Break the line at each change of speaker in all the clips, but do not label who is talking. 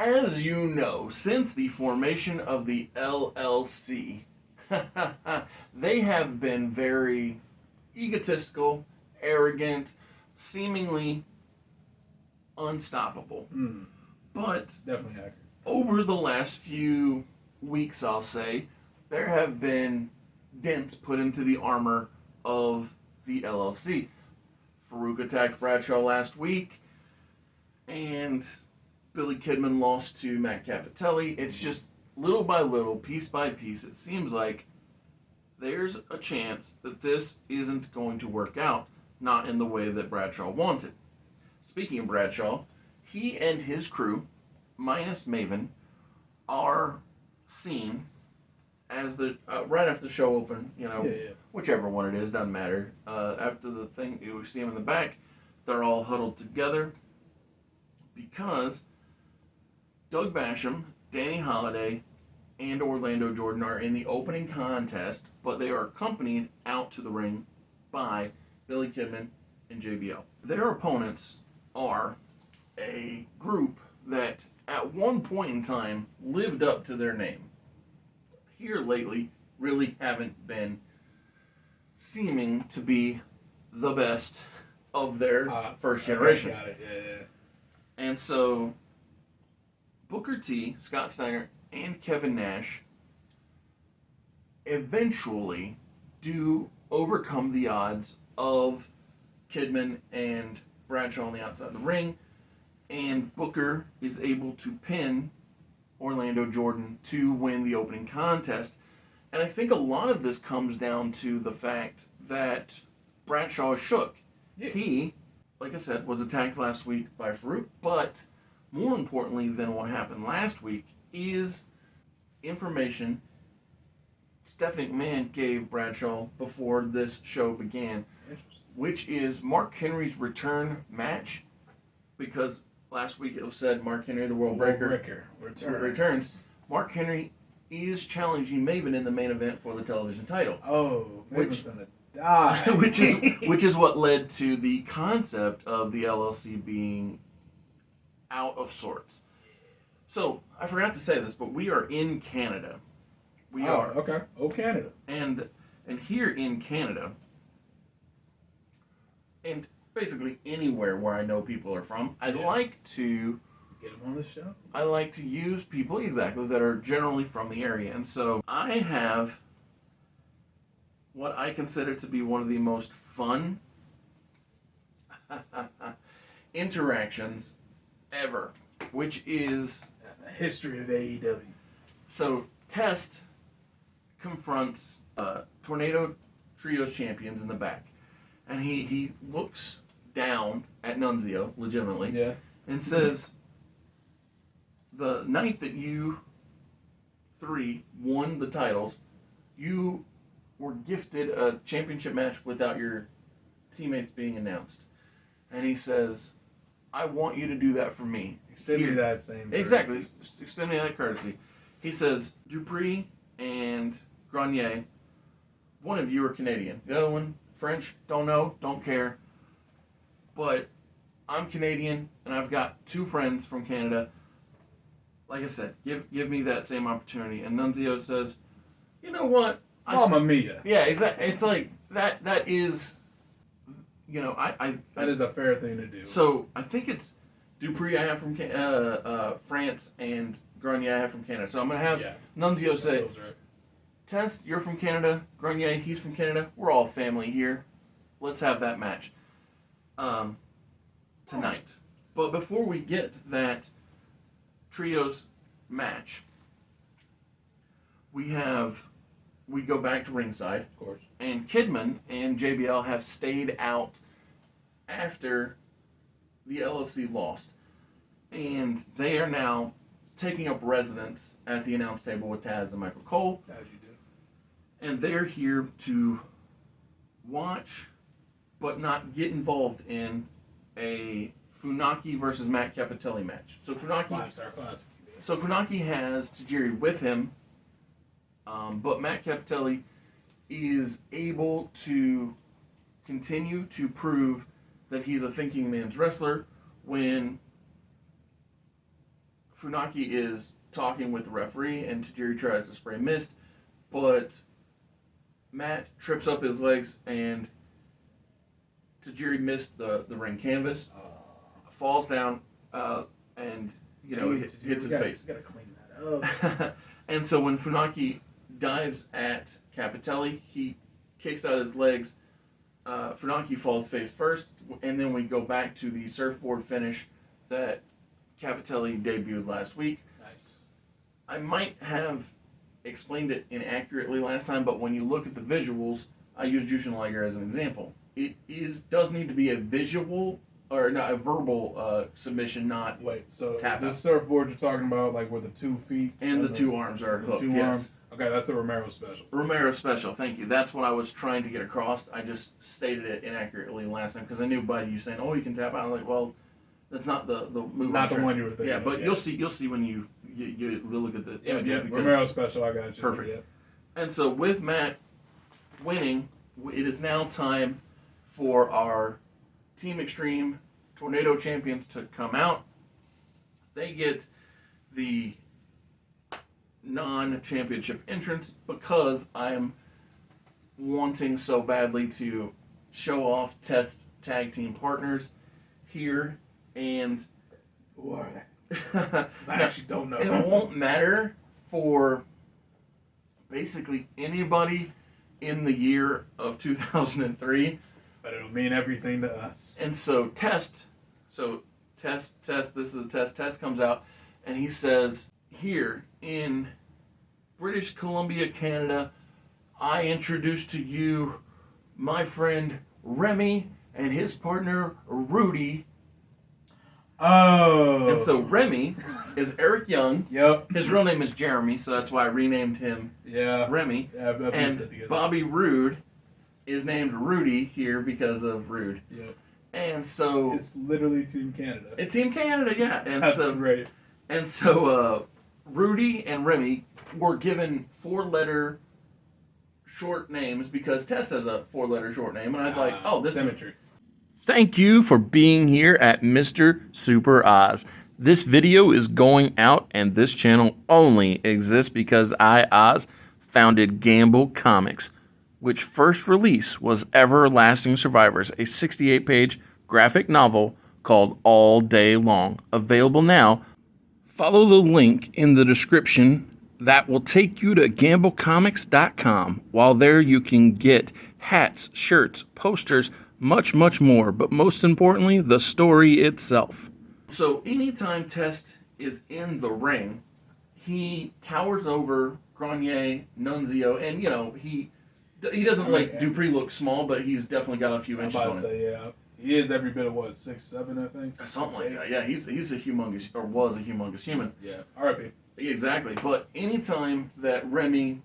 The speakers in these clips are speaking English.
As you know, since the formation of the LLC, they have been very egotistical, arrogant, seemingly unstoppable. But
Definitely accurate.
over the last few weeks, I'll say, there have been dents put into the armor of the LLC. Farouk attacked Bradshaw last week, and Billy Kidman lost to Matt Cappotelli. It's just little by little, piece by piece, it seems like there's a chance that this isn't going to work out, not in the way that Bradshaw wanted. Speaking of Bradshaw, he and his crew, minus Maven, are seen as the right after the show opened, whichever one it is, doesn't matter. After the thing, you see them in the back, they're all huddled together because Doug Basham, Danny Holiday, and Orlando Jordan are in the opening contest, but they are accompanied out to the ring by Billy Kidman and JBL. Their opponents are a group that at one point in time lived up to their name. Here lately really haven't been seeming to be the best of their first generation.
Got it. Yeah.
And so Booker T, Scott Steiner, and Kevin Nash eventually do overcome the odds of Kidman and Bradshaw on the outside of the ring, and Booker is able to pin Orlando Jordan to win the opening contest. And I think a lot of this comes down to the fact that Bradshaw is shook.
Yeah.
He, like I said, was attacked last week by Farouk, but more importantly than what happened last week is information Stephanie McMahon gave Bradshaw before this show began, which is Mark Henry's return match, because last week it was said Mark Henry, the World Breaker, returns. Mark Henry is challenging Maven in the main event for the television title.
Oh, Maven's gonna die.
which is what led to the concept of the LLC being out of sorts. So I forgot to say this, but we are in Canada. We are.
Okay. Oh, Canada.
And here in Canada, and basically anywhere where I know people are from, I like to
get them on the show.
I like to use people exactly that are generally from the area. And so I have what I consider to be one of the most fun interactions ever, which is
the history of AEW.
So Test confronts Tornado Trios champions in the back, and he looks down at Nunzio legitimately, and says, the night that you three won the titles, you were gifted a championship match without your teammates being announced. And he says, I want you to do that for me.
Extend me that same courtesy.
Exactly. Extend me that courtesy. He says, Dupree and Grenier, one of you are Canadian. The other one, French, don't know, don't care. But I'm Canadian, and I've got two friends from Canada. Like I said, give me that same opportunity. And Nunzio says, you know what?
Mamma mia.
Yeah, exactly. It's like, that is,
that is a fair thing to do.
So, I think it's Dupree I have from France, and Grenier I have from Canada. So I'm going to have Nunzio say, Test, you're from Canada. Grenier, he's from Canada. We're all family here. Let's have that match tonight. But before we get that trios match, we go back to ringside.
Of course.
And Kidman and JBL have stayed out after the LLC lost. And they are now taking up residence at the announce table with Taz and Michael Cole.
As you do.
And they're here to watch, but not get involved in a Funaki versus Matt Cappotelli match. So Funaki,
5-star classic.
So Funaki has Tajiri with him, but Matt Cappotelli is able to continue to prove that he's a thinking man's wrestler when Funaki is talking with the referee, and Tajiri tries to spray mist, but Matt trips up his legs, and Tajiri missed the ring canvas, falls down, and hits his face.
You gotta clean that up.
And so when Funaki dives at Capitelli, he kicks out his legs. Funaki falls face first, and then we go back to the surfboard finish that Capitelli debuted last week.
Nice.
I might have explained it inaccurately last time, but when you look at the visuals, I use Jushin Liger as an example. It does need to be a visual or not a verbal submission, not
Wait. So
tap
is this surfboard you're talking about, like where the 2 feet
and the 2 arms are hooked? Yes.
Arms. Okay, that's the Romero special.
Romero special, thank you. That's what I was trying to get across. I just stated it inaccurately last time because I knew by you saying, "Oh, you can tap out." I'm like, "Well, that's not the move."
Not the one you were thinking.
Yeah, but you'll see when you look at the image.
Yeah, Romero special. I got you.
Perfect.
Yeah.
And so with Matt winning, it is now time for our Team Extreme Tornado Champions to come out. They get the non-championship entrance because I am wanting so badly to show off Test tag team partners here, and
Who are they? 'Cause I actually don't know.
it won't matter for basically anybody in the year of 2003.
But it'll mean everything to us.
And so Test, this is a Test. Test comes out, and he says, here in British Columbia, Canada, I introduce to you my friend Remy and his partner Rudy.
Oh.
And so Remy is Eric Young.
Yep.
His real name is Jeremy, so that's why I renamed him Remy.
Yeah, I
and Bobby Roode is named Rudy here because of Rude.
Yep.
And so
it's literally Team Canada.
It's Team Canada, yeah. And
that's
so
great.
And so Rudy and Remy were given 4-letter short names because Test has a 4-letter short name, and I was like, oh, this
symmetry.
Thank you for being here at Mr. Super Oz. This video is going out, and this channel only exists because I, Oz, founded Gamble Comics, which first release was Everlasting Survivors, a 68-page graphic novel called All Day Long. Available now. Follow the link in the description that will take you to gamblecomics.com. While there you can get hats, shirts, posters, much, much more, but most importantly, the story itself. So anytime Test is in the ring, he towers over Grenier, Nunzio, and he doesn't Dupree look small, but he's definitely got a few inches on him.
Yeah. He is every bit of 6'7", I think.
Something like that. Yeah, he's a humongous, or was a humongous human.
Yeah. R.I.P.
Exactly. But anytime that Remy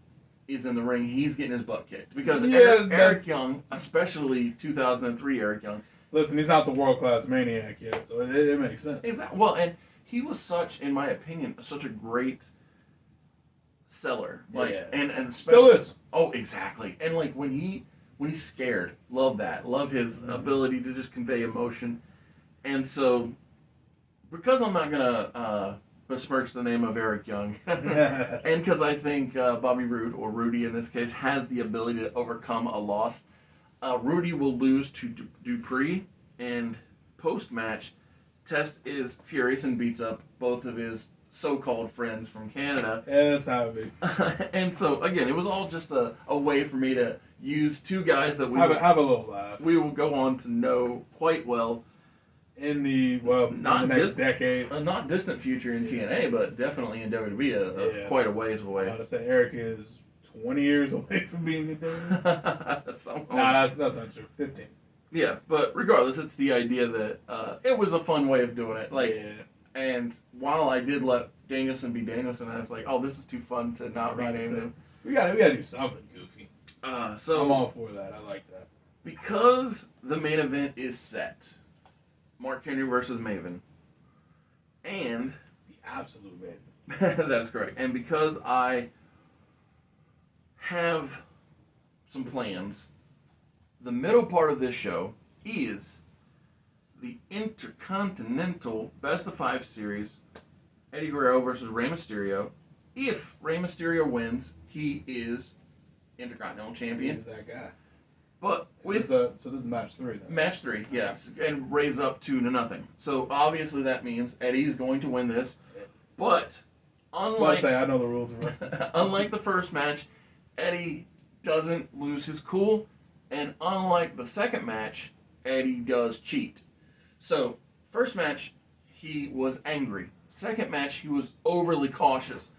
is in the ring, he's getting his butt kicked. Because Eric Young, especially 2003 Eric Young.
Listen, he's not the world-class maniac yet, so it makes sense.
Exactly. Well, and he was in my opinion, such a great seller. And especially,
still is.
Oh, exactly. And when he's scared, love that. Love his ability to just convey emotion. And so, because I'm not gonna besmirch the name of Eric Young, and because I think Bobby Roode, or Rudy in this case, has the ability to overcome a loss, Rudy will lose to Dupree, and post-match, Test is furious and beats up both of his so-called friends from Canada.
Yeah, that's how it be.
And so, again, it was all just a way for me to use two guys that
have a little laugh.
We will go on to know quite well
in the next decade.
A not distant future in TNA, but definitely in WWE, quite a ways away.
I was about to say, Eric is 20 years away from being a WWE. That's not true. 15.
Yeah, but regardless, it's the idea that it was a fun way of doing it. And while I did let Danielson be Danielson, I was like, oh, this is too fun to not rename him.
We gotta do something goofy.
So
I'm all for that. I like that.
Because the main event is set, Mark Henry versus Maven, and
the absolute Maven.
That is correct. And because I have some plans, the middle part of this show is the Intercontinental Best of 5 series, Eddie Guerrero versus Rey Mysterio. If Rey Mysterio wins, he is Intercontinental Champion.
He's that guy.
But with
so this is match 3 then.
Match 3, yes, and raise up 2-0. So obviously that means Eddie's going to win this. But unlike
I know the rules of wrestling.
unlike the first match, Eddie doesn't lose his cool, and unlike the second match, Eddie does cheat. So first match, he was angry. Second match, he was overly cautious.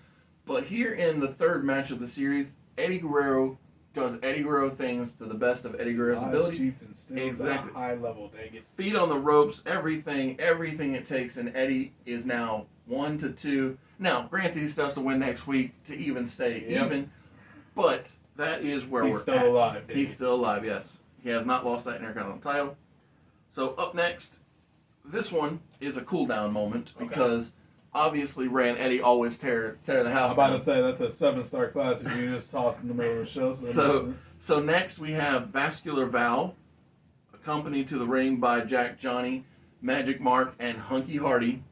But here in the third match of the series, Eddie Guerrero does Eddie Guerrero things to the best of Eddie Guerrero's ability.
Cheats and steals
Exactly.
at a high level, dang it.
Feet on the ropes, everything it takes, and Eddie is now 1-2. Now, granted, he still has to win next week to even stay even, but that is where
He's
we're
still
at.
alive.
He's still alive, yes. He has not lost that Intercontinental title. So up next, this one is a cool down moment because obviously Ray and Eddie always tear the house
I'm about
down.
to say that's a 7-star class if you just tossed in the middle of the show.
So next we have Vascular Val, accompanied to the ring by Jack Johnny, Magic Mark, and Hunky Hardy,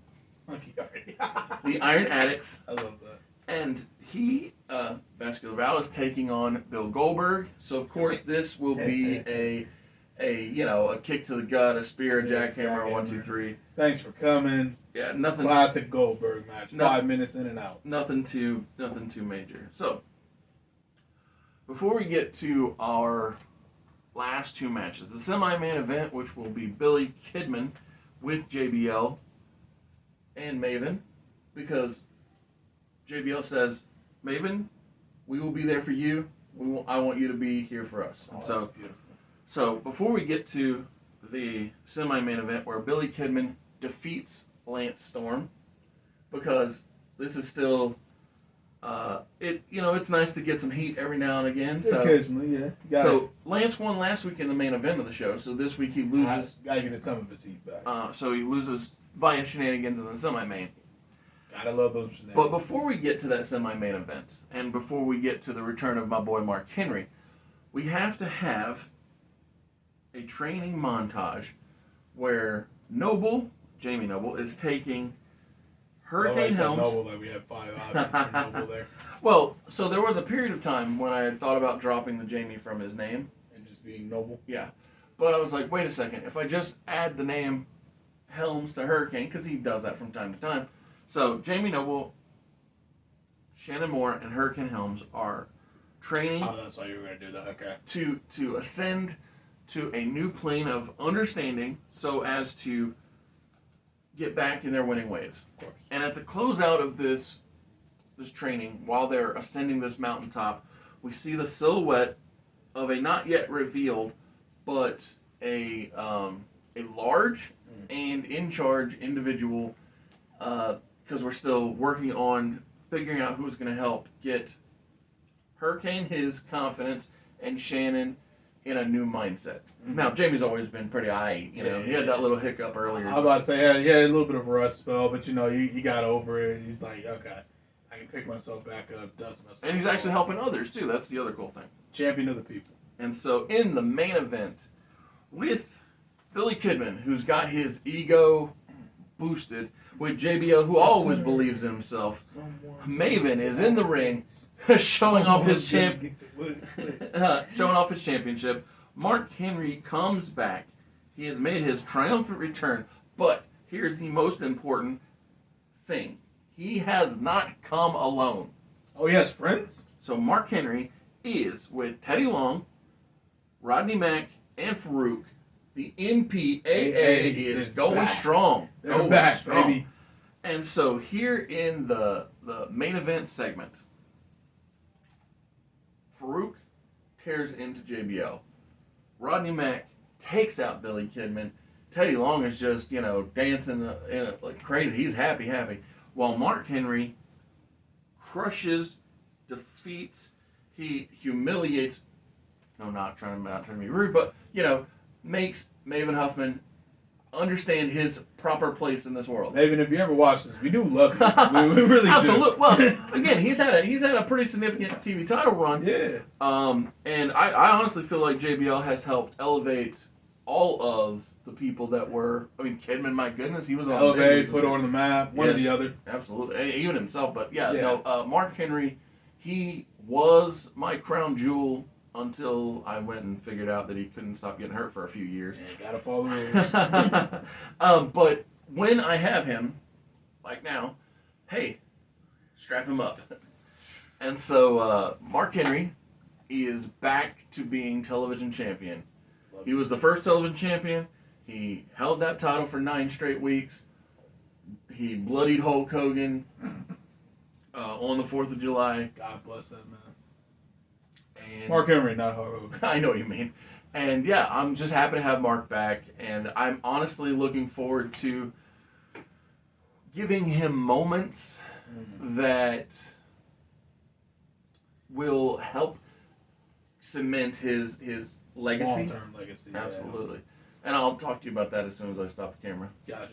the Iron Addicts.
I love that.
And Vascular Val is taking on Bill Goldberg. So of course this will be a kick to the gut, a spear, a jackhammer, 1, 2, 3.
Thanks for coming.
Yeah, nothing.
Classic Goldberg match. 5 minutes in and out.
Nothing too major. So before we get to our last 2 matches, the semi-main event, which will be Billy Kidman with JBL and Maven, because JBL says, Maven, we will be there for you. I want you to be here for us.
Oh,
so
that's beautiful.
So before we get to the semi-main event where Billy Kidman defeats Lance Storm, because this is still, it's nice to get some heat every now and again. So,
occasionally, yeah.
Lance won last week in the main event of the show, so this week he loses.
Gotta get some of his heat back.
So he loses via shenanigans in the semi-main.
Gotta love those shenanigans.
But before we get to that semi-main event, and before we get to the return of my boy Mark Henry, we have to have a training montage where Jamie Noble, is taking Hurricane Helms.
Noble, like we had 5 options for Noble there.
Well, so there was a period of time when I had thought about dropping the Jamie from his name.
And just being Noble?
Yeah. But I was like, wait a second. If I just add the name Helms to Hurricane, because he does that from time to time. So Jamie Noble, Shannon Moore, and Hurricane Helms are training.
Oh, that's why you were going to do that. Okay.
To ascend to a new plane of understanding so as to get back in their winning ways.
Of course.
And at the closeout of this training, while they're ascending this mountaintop, we see the silhouette of a not yet revealed, but a large and in charge individual, because we're still working on figuring out who's going to help get Hurricane his confidence and Shannon in a new mindset. Mm-hmm. Now, Jamie's always been pretty he had that little hiccup earlier.
I was about to say, he had a little bit of a rust spell, but he got over it. He's like, okay, I can pick myself back up, dust myself.
And he's actually helping others, too. That's the other cool thing.
Champion of the people.
And so, in the main event, with Billy Kidman, who's got his ego boosted, with JBL, who always believes in himself, Maven is in the ring, showing off his championship. Mark Henry comes back. He has made his triumphant return. But here's the most important thing. He has not come alone.
Oh, he has friends?
So Mark Henry is with Teddy Long, Rodney Mack, and Farouk. The MPAA is going
back.
Strong.
They're back,
strong.
baby.
And so here in the main event segment, Farouk tears into JBL. Rodney Mack takes out Billy Kidman. Teddy Long is just, dancing like crazy. He's happy. While Mark Henry crushes, defeats, he humiliates, not trying to be rude, but, makes Maven Huffman understand his proper place in this world.
Maven, if you ever watch this, we do love you. We really
Absolutely.
do.
Well, again, he's had a pretty significant TV title run.
Yeah.
And I honestly feel like JBL has helped elevate all of the people that were. I mean, Kidman, my goodness, he was on
Elevate,
big
put on the map, one or the other.
Absolutely, and even himself. But yeah,
Yeah.
no, Mark Henry, he was my crown jewel until I went and figured out that he couldn't stop getting hurt for a few years.
Yeah, gotta follow the rules.
But when I have him, like now, hey, strap him up. And so Mark Henry is back to being television champion. He was the first television champion. He held that title for 9 straight weeks. He bloodied Hulk Hogan on the 4th of July.
God bless that man.
And
Mark Henry, not Hulk Hogan.
I know what you mean. And yeah, I'm just happy to have Mark back. And I'm honestly looking forward to giving him moments that will help cement his legacy.
Long-term legacy.
Absolutely. And I'll talk to you about that as soon as I stop the camera.
Gotcha.